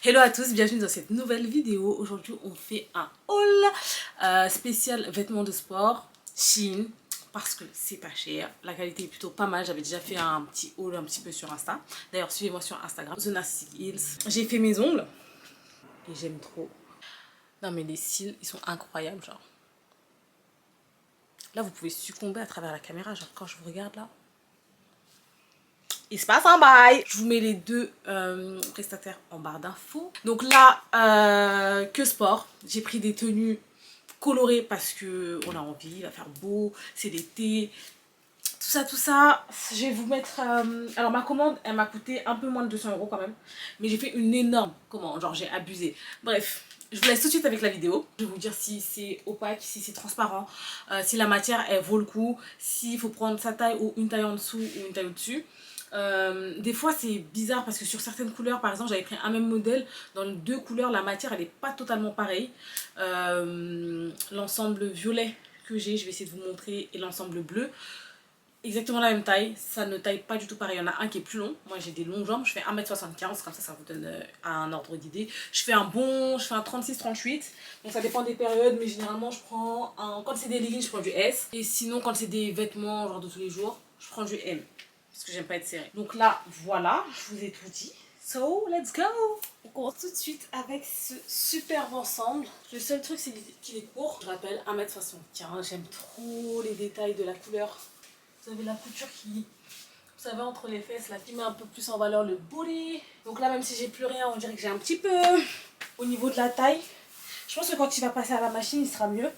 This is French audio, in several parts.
Hello à tous, bienvenue dans cette nouvelle vidéo. Aujourd'hui on fait un haul spécial vêtements de sport Shein parce que c'est pas cher, la qualité est plutôt pas mal. J'avais déjà fait un petit haul un petit peu sur Insta. D'ailleurs suivez-moi sur Instagram, The Nasty Hills. J'ai fait mes ongles et j'aime trop. Non mais les cils ils sont incroyables genre. Là vous pouvez succomber à travers la caméra genre quand je vous regarde là. Il se passe un bail. Je vous mets les deux prestataires en barre d'infos. Donc là, que sport. J'ai pris des tenues colorées parce que on a envie, il va faire beau, c'est l'été. Tout ça. Je vais vous mettre... alors ma commande, elle m'a coûté un peu moins de 200 € quand même. Mais j'ai fait une énorme commande, genre j'ai abusé. Bref, je vous laisse tout de suite avec la vidéo. Je vais vous dire si c'est opaque, si c'est transparent, si la matière elle vaut le coup, s'il faut prendre sa taille ou une taille en dessous ou une taille au-dessus. Des fois c'est bizarre parce que sur certaines couleurs, par exemple j'avais pris un même modèle, dans les deux couleurs la matière elle n'est pas totalement pareille. L'ensemble violet que j'ai, je vais essayer de vous montrer, et l'ensemble bleu, exactement la même taille, ça ne taille pas du tout pareil. Il y en a un qui est plus long, moi j'ai des longues jambes, je fais 1m75, comme ça vous donne un ordre d'idée. Je fais un 36-38, donc ça dépend des périodes, mais généralement je prends quand c'est des leggings je prends du S, et sinon quand c'est des vêtements genre de tous les jours, je prends du M. Parce que j'aime pas être serrée. Donc là, voilà, je vous ai tout dit. So, let's go! On commence tout de suite avec ce superbe ensemble. Le seul truc, c'est qu'il est court. Je rappelle, 1m75. J'aime trop les détails de la couleur. Vous avez la couture qui, vous savez, entre les fesses, là, qui met un peu plus en valeur le body. Donc là, même si j'ai plus rien, on dirait que j'ai un petit peu au niveau de la taille. Je pense que quand il va passer à la machine, il sera mieux.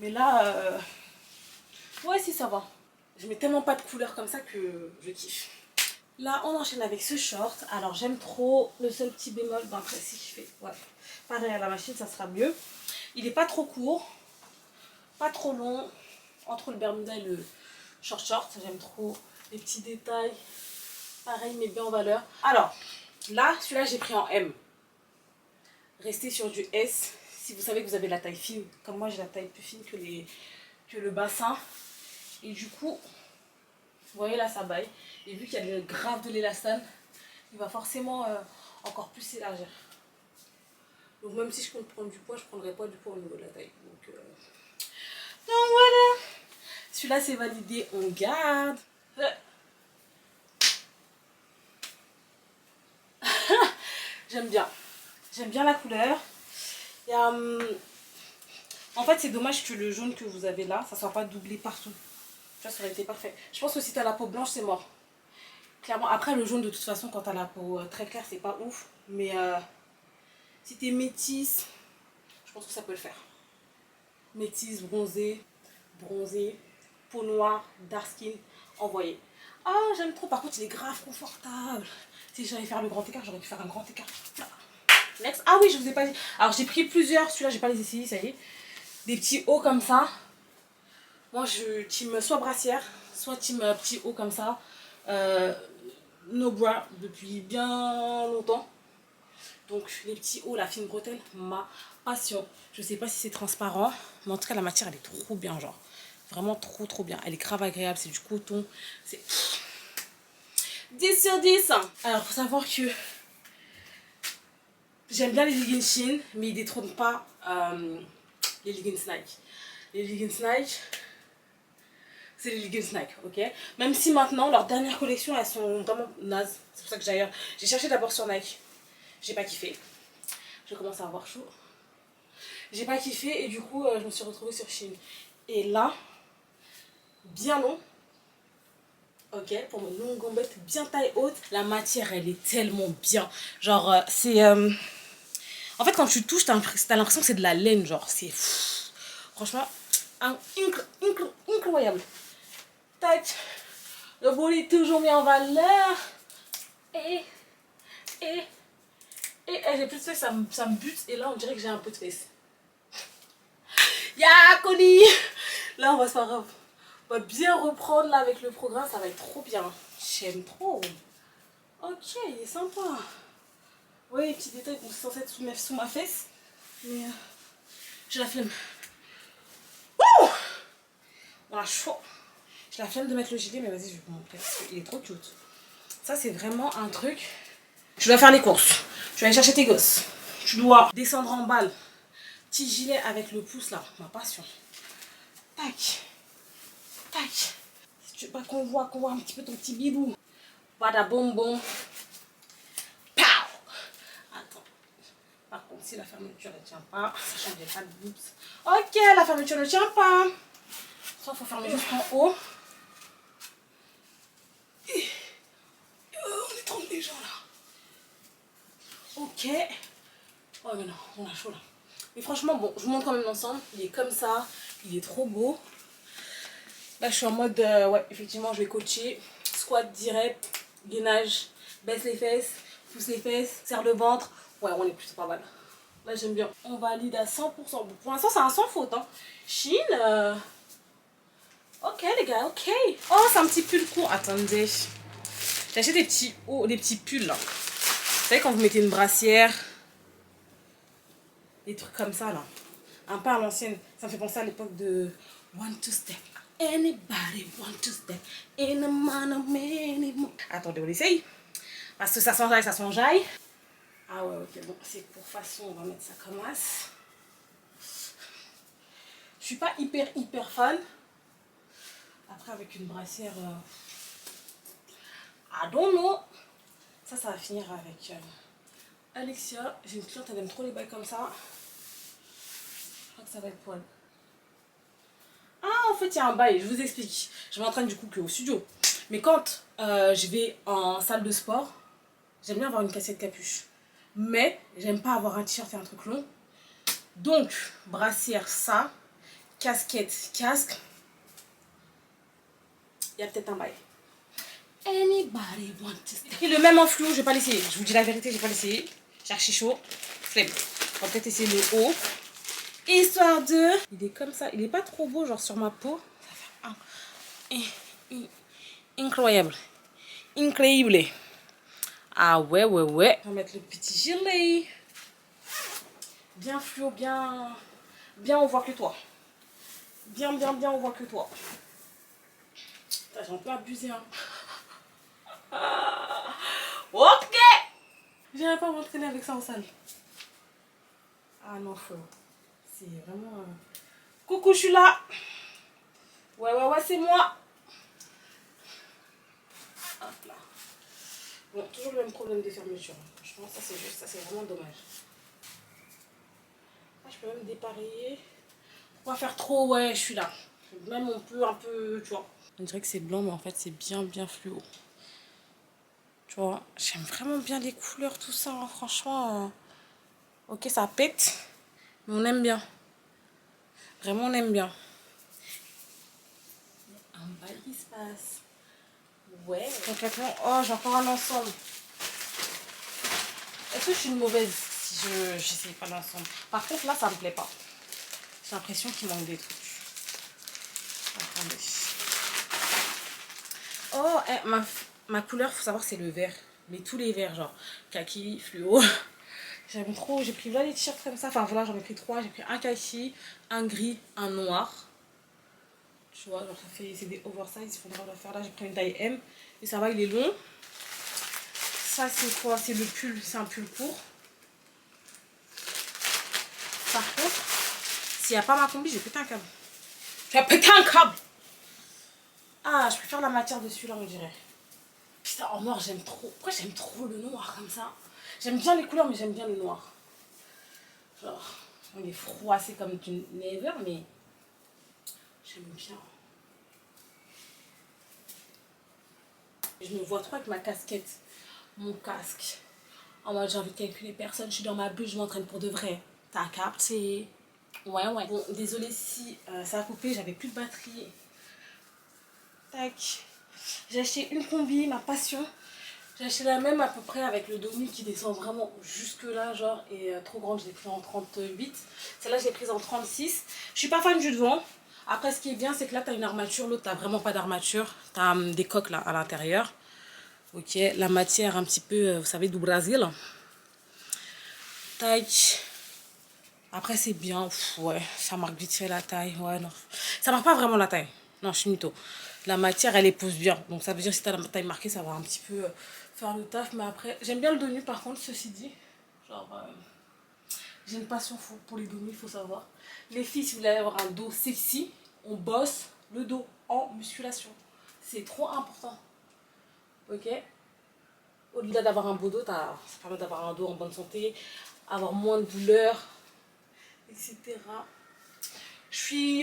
Mais là, ouais, si, ça va. Je mets tellement pas de couleur comme ça que je kiffe. Là, on enchaîne avec ce short. Alors, j'aime trop. Le seul petit bémol, ben après, si je fais, ouais, pareil à la machine, ça sera mieux. Il est pas trop court, pas trop long. Entre le bermuda et le short, j'aime trop les petits détails. Pareil, mais bien en valeur. Alors, là, celui-là, j'ai pris en M. Restez sur du S. Si vous savez que vous avez la taille fine, comme moi, j'ai la taille plus fine que le bassin. Et du coup, vous voyez là, ça baille. Et vu qu'il y a le grave de l'élastane, il va forcément encore plus s'élargir. Donc même si je compte prendre du poids, je ne prendrai pas du poids au niveau de la taille. Donc voilà. Celui-là, c'est validé, on garde. J'aime bien. J'aime bien la couleur. Il y a, en fait, c'est dommage que le jaune que vous avez là, ça ne soit pas doublé partout. Tu vois, ça aurait été parfait. Je pense que si tu as la peau blanche, c'est mort. Clairement, après le jaune de toute façon quand t'as la peau très claire c'est pas ouf. Mais si t'es métisse, je pense que ça peut le faire. Métisse, bronzée, peau noire, dark skin, envoyé. Ah j'aime trop, par contre il est grave confortable. Si j'allais faire le grand écart, j'aurais pu faire un grand écart. Next. Ah oui je vous ai pas dit. Alors j'ai pris plusieurs, celui-là j'ai pas les essayés, ça y est. Des petits hauts comme ça. Moi je team soit brassière, soit team petit haut comme ça. No bra depuis bien longtemps. Donc les petits hauts, la fine bretelle, ma passion. Je sais pas si c'est transparent, mais en tout cas la matière elle est trop bien genre. Vraiment trop bien. Elle est grave agréable, c'est du coton. C'est 10 sur 10. Alors faut savoir que j'aime bien les leggings Shein, mais ils détrônent pas les leggings Nike. Les leggings Nike, c'est les leggings Nike, ok. Même si maintenant, leurs dernières collections, elles sont vraiment nazes. C'est pour ça que j'ai cherché d'abord sur Nike. J'ai pas kiffé. Je commence à avoir chaud. J'ai pas kiffé et du coup, je me suis retrouvée sur Shein. Et là, bien long. Ok, pour mes longues gombettes, bien taille haute. La matière, elle est tellement bien. Genre, c'est... En fait, quand tu touches, t'as l'impression que c'est de la laine. Genre, c'est... Franchement, incroyable. Tac. Le body est toujours mis en valeur. Et j'ai plus de fesses, ça me bute. Et là, on dirait que j'ai un peu de fesses. Ya, Connie. Là, on va se faire... On va bien reprendre là avec le programme. Ça va être trop bien. J'aime trop. Ok, il est sympa. Oui, les petits détails sont censés être sous ma fesse. Mais j'ai la flemme. Ouh, on a chaud. J'ai la flemme de mettre le gilet, mais vas-y, je vais vous montrer. Il est trop cute. Ça, c'est vraiment un truc... Je dois faire les courses. vais aller chercher tes gosses. Tu dois descendre en balle. Petit gilet avec le pouce là, ma passion. Tac. Tac. Si tu veux pas qu'on voit un petit peu ton petit bibou. Bada boum boum. Pow. Attends. Par contre, si la fermeture ne tient pas, sachant que j'ai pas de boobs. Ok, la fermeture ne tient pas. Ça, il faut fermer juste en haut. On est trop les gens là. Ok. Oh mais non, on a chaud là. Mais franchement, bon, je vous montre quand même l'ensemble. Il est comme ça. Il est trop beau. Là, je suis en mode, ouais, effectivement, je vais coacher. Squat direct, gainage, baisse les fesses, pousse les fesses, serre le ventre. Ouais, on est plutôt pas mal. Là, j'aime bien. On valide à 100%. Bon, pour l'instant, c'est un sans faute. Hein. Chine. Ok, les gars, ok. Oh, c'est un petit pull court. Attendez. J'ai acheté des petits hauts, des petits pulls là. Vous savez, quand vous mettez une brassière, des trucs comme ça là. Un peu à l'ancienne. Ça me fait penser à l'époque de One to Step. Anybody want to step in a man of many more. Attendez, on essaye. Parce que ça s'enjaille, ça s'enjaille. Ah ouais, ok, bon, c'est pour façon, on va mettre ça comme as. Je suis pas hyper fan. Après, avec une brassière, I don't know. Ça va finir avec Alexia. J'ai une cliente, elle aime trop les bails comme ça. Je crois que ça va être poil. Ah, en fait, il y a un bail, je vous explique. Je m'entraîne du coup qu'au studio. Mais quand je vais en salle de sport, j'aime bien avoir une casquette capuche. Mais j'aime pas avoir un t-shirt et un truc long. Donc, brassière, ça. Casquette, casque. Il y a peut-être un bail. Anybody want to stay. Et le même en fluo, je vais pas l'essayer. Je vous dis la vérité, je vais pas l'essayer. J'ai archi chaud. Flemme. On va peut-être essayer le haut. Histoire de... Il est comme ça. Il est pas trop beau, genre sur ma peau. Ça fait incroyable. Incroyable. Ah ouais. On va mettre le petit gilet. Bien fluo, bien on voit que toi. Bien on voit que toi. J'ai un peu abusé, hein. Ok. J'irai pas m'entraîner avec ça en salle. Ah non, faut. C'est vraiment... Coucou, je suis là. Ouais, c'est moi. Hop là. Bon, toujours le même problème de fermeture. Franchement, ça c'est juste, ça c'est vraiment dommage. Ah, je peux même dépareiller. Faut pas faire trop, ouais, je suis là. Même on peut un peu, tu vois. On dirait que c'est blanc, mais en fait c'est bien fluo. Tu vois, j'aime vraiment bien les couleurs, tout ça, hein. Franchement. Ok, ça pète, mais on aime bien. Vraiment, on aime bien. Un bal qui se passe. Ouais. Concrètement, oh, j'ai encore un ensemble. Est-ce que je suis une mauvaise si je n'essaye pas l'ensemble? Par contre, là, ça me plaît pas. J'ai l'impression qu'il manque des trucs. Attendez. Oh, ma couleur, faut savoir, c'est le vert. Mais tous les verts, genre kaki, fluo. J'aime trop. J'ai pris là des t-shirts comme ça. Enfin, voilà, j'en ai pris 3. J'ai pris un kaki, un gris, un noir. Tu vois, genre ça fait, c'est des oversize, il faudra le faire là. J'ai pris une taille M et ça va, il est long. Ça c'est quoi? C'est le pull, c'est un pull court. Par contre, s'il n'y a pas ma combi, je vais péter un câble. Je vais péter un câble. Ah, je préfère la matière de celui-là, on dirait. Putain, en noir, j'aime trop. Pourquoi j'aime trop le noir comme ça? J'aime bien les couleurs, mais j'aime bien le noir. Genre, il est froissé comme du never, mais j'aime bien. Je me vois trop avec ma casquette, mon casque. En mode, j'ai envie de calculer personne, je suis dans ma bulle, je m'entraîne pour de vrai. T'as capté? Ouais. Bon, désolé si ça a coupé, j'avais plus de batterie. Tac. J'ai acheté une combi, ma passion. J'ai acheté la même à peu près avec le dos nu qui descend vraiment jusque là, genre, et trop grande, je l'ai pris en 38. Celle-là, je l'ai prise en 36. Je suis pas fan du devant. Après, ce qui est bien, c'est que là, t'as une armature, l'autre, t'as vraiment pas d'armature. T'as des coques là à l'intérieur. Ok, la matière un petit peu, vous savez, du Brésil. Tac. Après, c'est bien. Pff, ouais, ça marque vite fait la taille. Ouais, non. Ça marque pas vraiment la taille. Non, je suis mytho. La matière, elle épouse bien. Donc, ça veut dire que si t'as la taille marquée, ça va un petit peu faire le taf. Mais après, j'aime bien le dos nu, par contre, ceci dit. Genre, j'ai une passion pour les dos, il faut savoir. Les filles, si vous voulez avoir un dos sexy, on bosse le dos en musculation. C'est trop important. Ok? Au-delà d'avoir un beau dos, ça permet d'avoir un dos en bonne santé, avoir moins de douleurs, etc.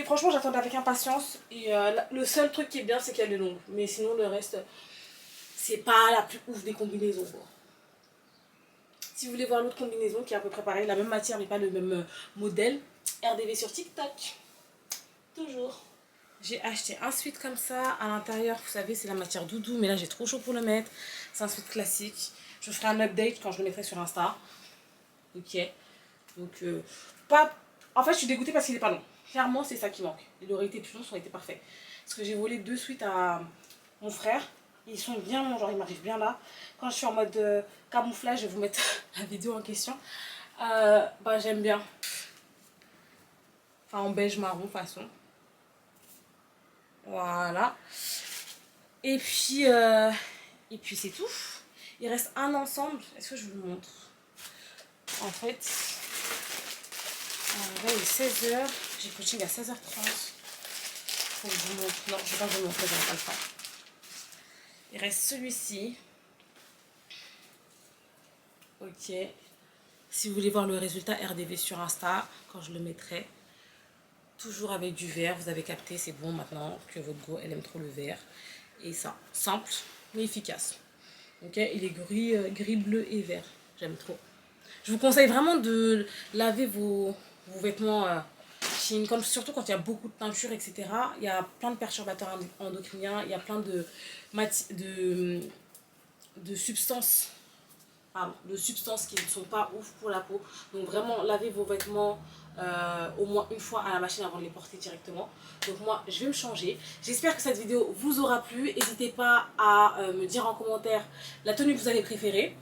Franchement, j'attendais avec impatience. Et le seul truc qui est bien, c'est qu'elle est longue. Mais sinon, le reste, c'est pas la plus ouf des combinaisons, quoi. Si vous voulez voir l'autre combinaison qui est à peu près pareil, la même matière mais pas le même modèle, RDV sur TikTok. Toujours. J'ai acheté un sweat comme ça. À l'intérieur, vous savez, c'est la matière doudou. Mais là, j'ai trop chaud pour le mettre. C'est un sweat classique. Je ferai un update quand je le mettrai sur Insta. Ok. Donc, pas... En fait, je suis dégoûtée parce qu'il n'est pas long. Clairement, c'est ça qui manque. Il aurait été plus long, ça aurait été parfait. Parce que j'ai volé 2 sweats à mon frère. Ils sont bien longs, genre ils m'arrivent bien là. Quand je suis en mode camouflage, je vais vous mettre la vidéo en question. Bah j'aime bien. Enfin en beige marron de façon. Voilà. Et puis c'est tout. Il reste un ensemble. Est-ce que je vous montre? En fait, là il est 16h. J'ai coaching à 16h30. Faut que je vous montre. Non, je ne vais pas vous montrer, j'aurai pas le temps. Il reste celui-ci. Ok. Si vous voulez voir le résultat RDV sur Insta, quand je le mettrai, toujours avec du vert, vous avez capté, c'est bon maintenant que votre go, elle aime trop le vert. Et ça, simple mais efficace. Ok, il est gris, bleu et vert. J'aime trop. Je vous conseille vraiment de laver vos vêtements Shein, surtout quand il y a beaucoup de teinture, etc. Il y a plein de perturbateurs endocriniens, il y a plein de substances. De substances qui ne sont pas ouf pour la peau. Donc vraiment lavez vos vêtements au moins une fois à la machine avant de les porter directement. Donc moi je vais me changer. J'espère que cette vidéo vous aura plu. N'hésitez pas à me dire en commentaire la tenue que vous avez préférée.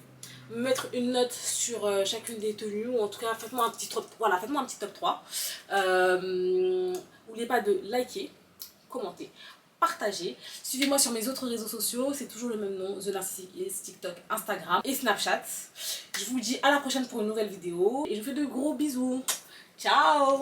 Me mettre une note sur chacune des tenues. Ou en tout cas faites-moi un petit top, voilà, faites-moi un petit top 3. N'oubliez pas de liker, commenter, partager. Suivez-moi sur mes autres réseaux sociaux, c'est toujours le même nom, The Narcissist, TikTok, Instagram et Snapchat. Je vous dis à la prochaine pour une nouvelle vidéo et je vous fais de gros bisous. Ciao!